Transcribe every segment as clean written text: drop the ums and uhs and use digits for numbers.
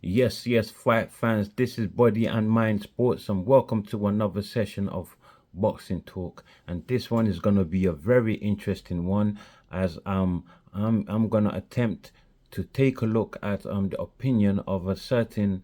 Yes, fight fans. This is Body and Mind Sports, and welcome to another session of Boxing Talk. And this one is gonna be a very interesting one, as I'm gonna attempt to take a look at the opinion of a certain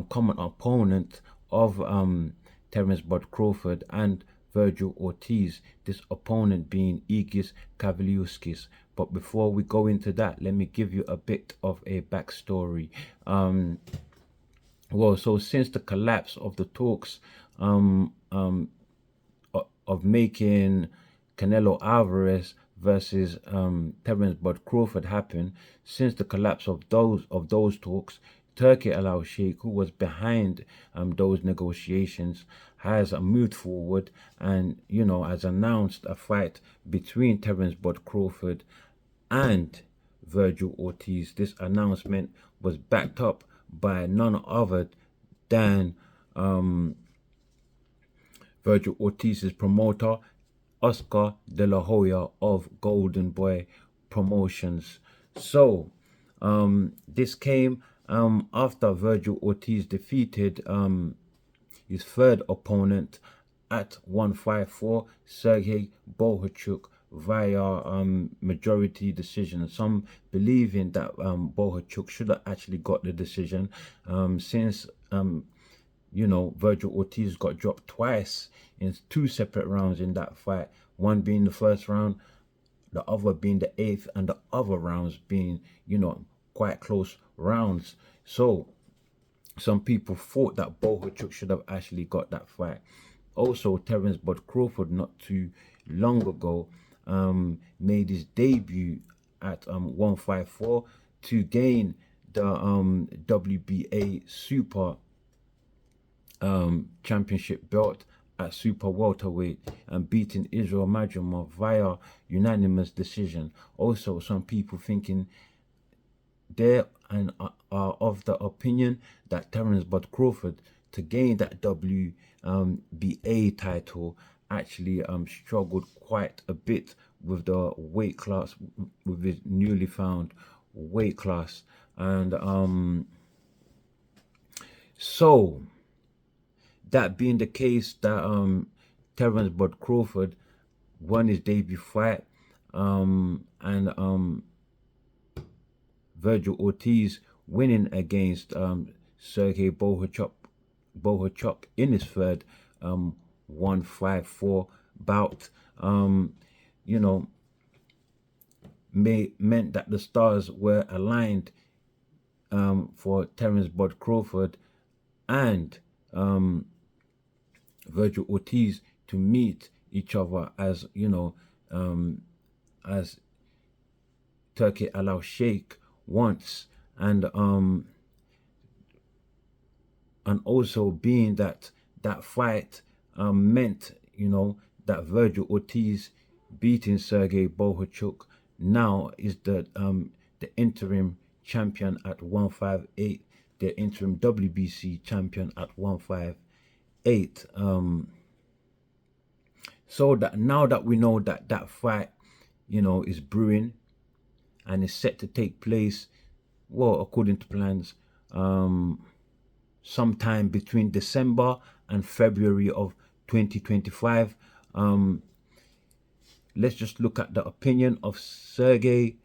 common opponent of Terence Bud Crawford and Vergil Ortiz. This opponent being Egidijus Kavaliauskas. But before we go into that, let me give you a bit of a backstory. So since the collapse of the talks of making Canelo Alvarez versus Terence Bud Crawford happen, since the collapse of those talks, Turkey Al Sheikh, who was behind those negotiations, has moved forward and has announced a fight between Terence Bud Crawford and Vergil Ortiz. This announcement was backed up by none other than Vergil Ortiz's promoter, Oscar De La Hoya of Golden Boy Promotions. So, this came after Vergil Ortiz defeated his third opponent at 154, Sergey Bohachuk, via majority decision. Some believing that Bohachuk should have actually got the decision, since Vergil Ortiz got dropped twice in two separate rounds in that fight, one being the first round, the other being the eighth, and the other rounds being quite close rounds. So some people thought that Bohachuk should have actually got that fight. Also, Terence Bud Crawford not too long ago made his debut at 154 to gain the WBA Super Championship belt at super welterweight and beating Israel Madrimov via unanimous decision. Also, some people thinking there and are of the opinion that Terence Bud Crawford, to gain that WBA title, actually struggled quite a bit with the weight class, with his newly found weight class. And so that being the case, that Terence Bud Crawford won his debut fight, and Vergil Ortiz winning against Sergey Bohachuk in his third 154 bout, meant that the stars were aligned for Terence Bud Crawford and Vergil Ortiz to meet each other, as as Turkey Al Sheikh wants, and also being that fight meant that Vergil Ortiz beating Sergey Bohachuk now is the interim champion at 158, the interim WBC champion at 158. So that now that we know that that fight is brewing and is set to take place, well, according to plans, sometime between December and February of 2025. Let's just look at the opinion of Egidijus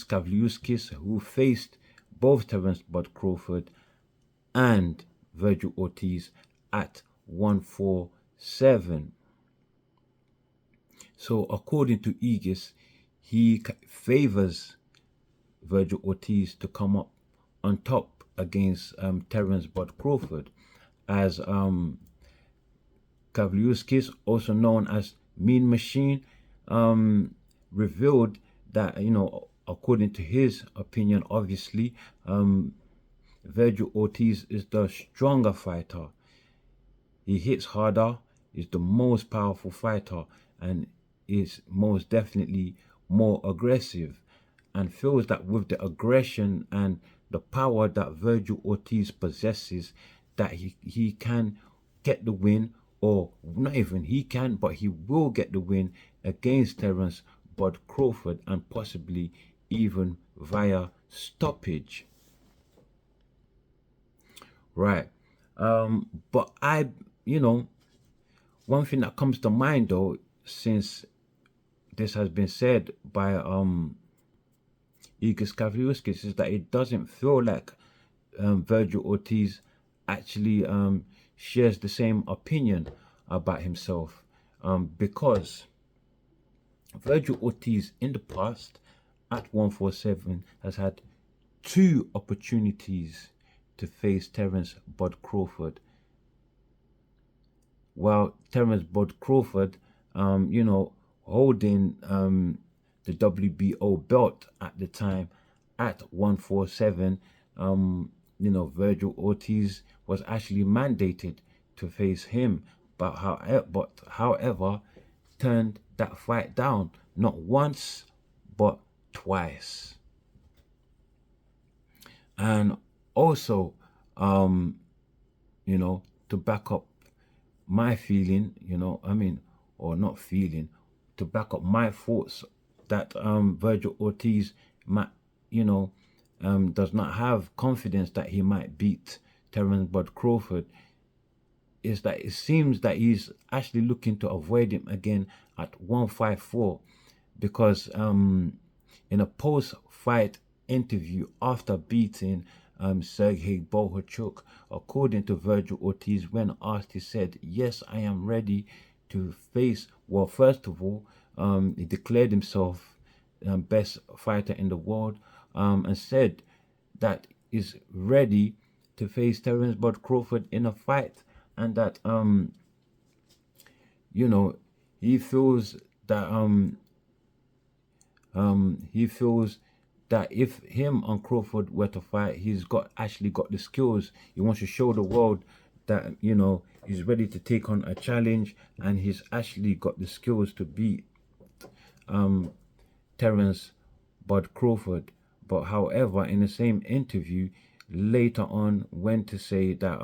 Kavaliauskas, who faced both Terence Bud Crawford and Vergil Ortiz at 147. So according to Egidijus, he favors Vergil Ortiz to come up on top against Terence Bud Crawford, as Kavaliauskas, also known as Mean Machine, revealed that according to his opinion, obviously, Vergil Ortiz is the stronger fighter. He hits harder, is the most powerful fighter, and is most definitely more aggressive, and feels that with the aggression and the power that Vergil Ortiz possesses, that he can get the win, or not even he can, but he will get the win against Terence Bud Crawford, and possibly even via stoppage. Right. But you know, one thing that comes to mind though, since this has been said by Egidijus Kavaliauskas, is that it doesn't feel like Vergil Ortiz actually shares the same opinion about himself, because Vergil Ortiz in the past at 147 has had two opportunities to face Terence Bud Crawford. While Terence Bud Crawford, holding the WBO belt at the time at 147, Vergil Ortiz was actually mandated to face him, however, turned that fight down not once but twice. And also, um, to back up my feeling, or not feeling, to back up my thoughts that Vergil Ortiz might, does not have confidence that he might beat Terence Bud Crawford, is that it seems that he's actually looking to avoid him again at 154, because in a post-fight interview after beating Sergey Bohachuk, according to Vergil Ortiz, when asked, he said, "Yes, I am ready to face." Well, first of all, he declared himself best fighter in the world, and said that he's ready to face Terence Bud Crawford in a fight, and that he feels that if him and Crawford were to fight, he's actually got the skills. He wants to show the world that he's ready to take on a challenge, and he's actually got the skills to beat Terence Bud Crawford. But however, in the same interview later on, went to say that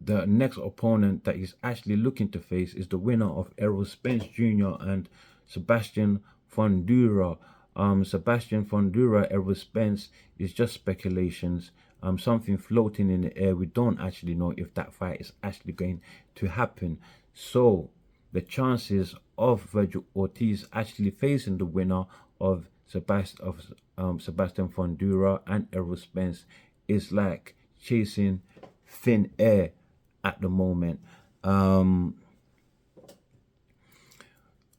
the next opponent that he's actually looking to face is the winner of Errol Spence Jr. and Sebastian Fundora. Sebastian Fundora, Errol Spence is just speculations, something floating in the air. We don't actually know if that fight is actually going to happen. So the chances of Vergil Ortiz actually facing the winner of Sebastian Fundora and Errol Spence is like chasing thin air at the moment,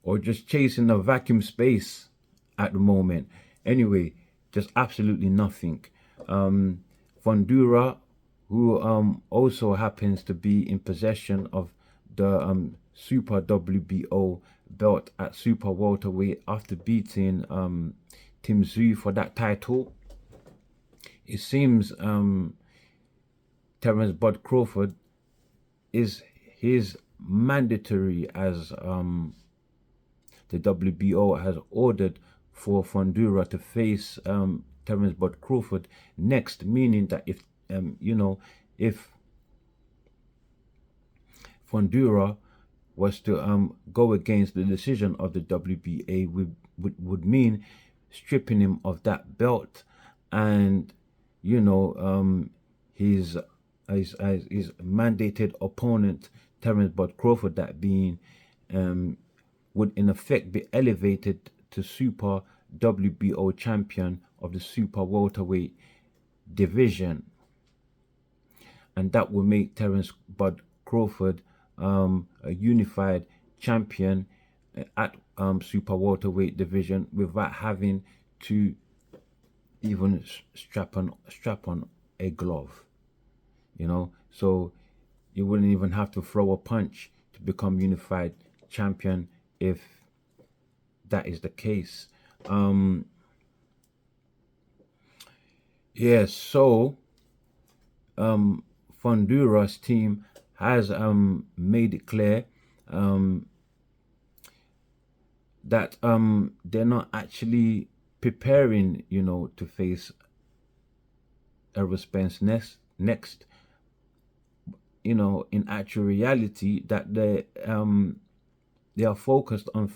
or just chasing a vacuum space at the moment. Anyway, just absolutely nothing. Fundora, who also happens to be in possession of the Super WBO belt at Super Welterweight after beating Tim Tszyu for that title. It seems Terence Bud Crawford is mandatory, as the WBO has ordered for Fundora to face Terence Bud Crawford next, meaning that if Fundora was to go against the decision of the WBA, would mean stripping him of that belt, and his mandated opponent Terence Bud Crawford, that being, would in effect be elevated to Super WBO champion of the Super Welterweight division, and that will make Terence Bud Crawford a unified champion at Super Welterweight division without having to even strap on a glove. So you wouldn't even have to throw a punch to become unified champion if that is the case. So Fundora's team has made it clear that they're not actually preparing, to face Errol Spence next. In actual reality, that they are focused on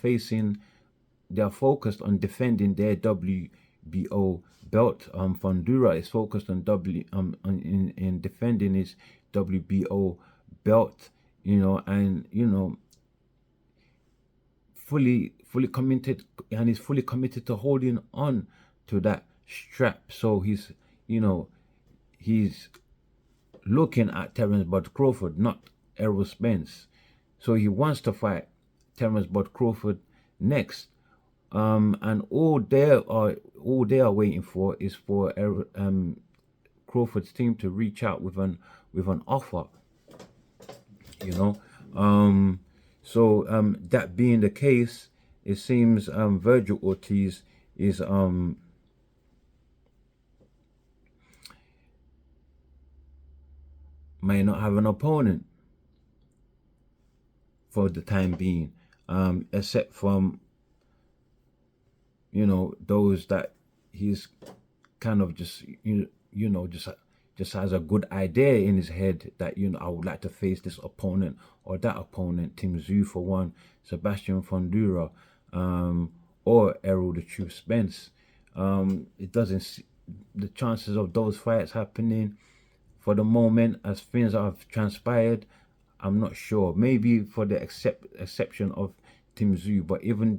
defending their WBO WBO belt. Fundora is focused on in defending his WBO belt, and fully committed, and he's fully committed to holding on to that strap. So he's looking at Terence Bud Crawford, not Errol Spence. So he wants to fight Terence Bud Crawford next. And all they are waiting for is for Crawford's team to reach out with an offer. So that being the case, it seems Vergil Ortiz is may not have an opponent for the time being, except from those that he's kind of just just has a good idea in his head that I would like to face this opponent or that opponent. Tim Tszyu for one, Sebastian Fundora, or Errol the Truth Spence. It doesn't the chances of those fights happening for the moment, as things have transpired, I'm not sure. Maybe for the exception of Tim Tszyu, but even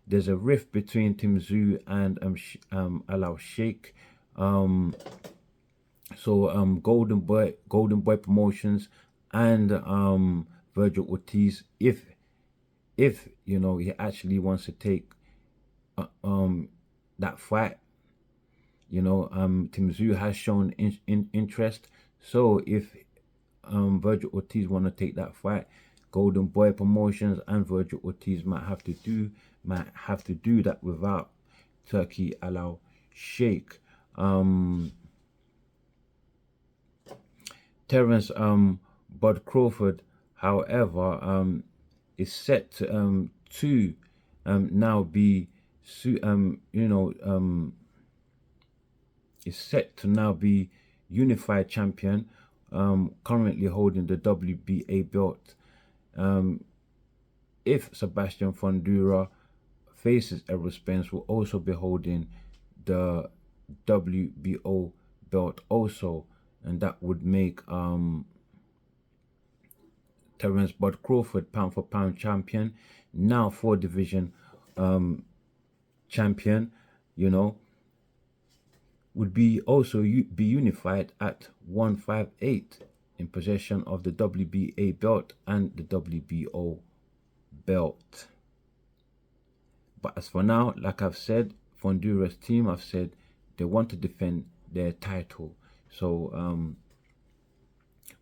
there's a rift between Tim Tszyu and Allow Sheikh. So Golden Boy Promotions and Vergil Ortiz, if he actually wants to take that fight, Tim Tszyu has shown interest. So if Vergil Ortiz want to take that fight, Golden Boy Promotions and Vergil Ortiz might have to do that without Turkey Allow Sheikh. Terence Bud Crawford, however, is set to now be is set to now be unified champion, currently holding the WBA belt. If Sebastian Fundora faces Errol Spence, will also be holding the WBO belt also, and that would make Terence Bud Crawford pound for pound champion, now 4 division champion, would be also be unified at 158 in possession of the WBA belt and the WBO belt. But as for now, like I've said, Fundora's team, I've said they want to defend their title. So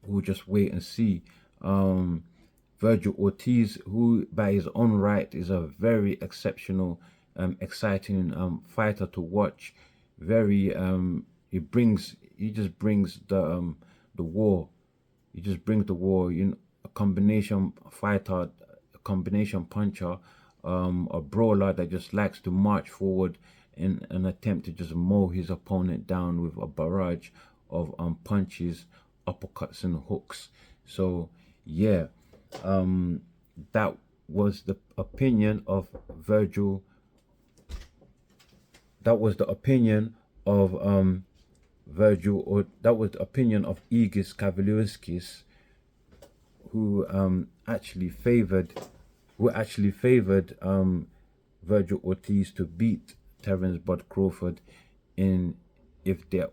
we'll just wait and see. Vergil Ortiz, who by his own right is a very exceptional, exciting fighter to watch. Very he just brings the war. He just brings the war. A combination fighter, a combination puncher, a brawler that just likes to march forward in an attempt to just mow his opponent down with a barrage of punches, uppercuts, and hooks. So yeah, that was the opinion of Vergil. That was the opinion of Vergil, or that was the opinion of Egidijus Kavaliauskas, who actually favored Vergil Ortiz to beat Terence Bud Crawford if they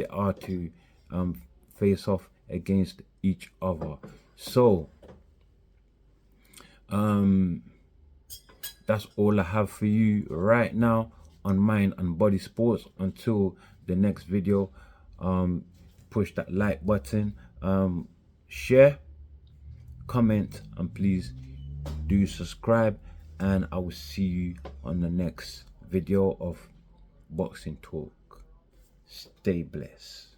are to face off against each other. So that's all I have for you right now on Mind and Body Sports. Until the next video, push that like button, share, comment, and please do subscribe, and I will see you on the next video of Boxing Talk. Stay blessed.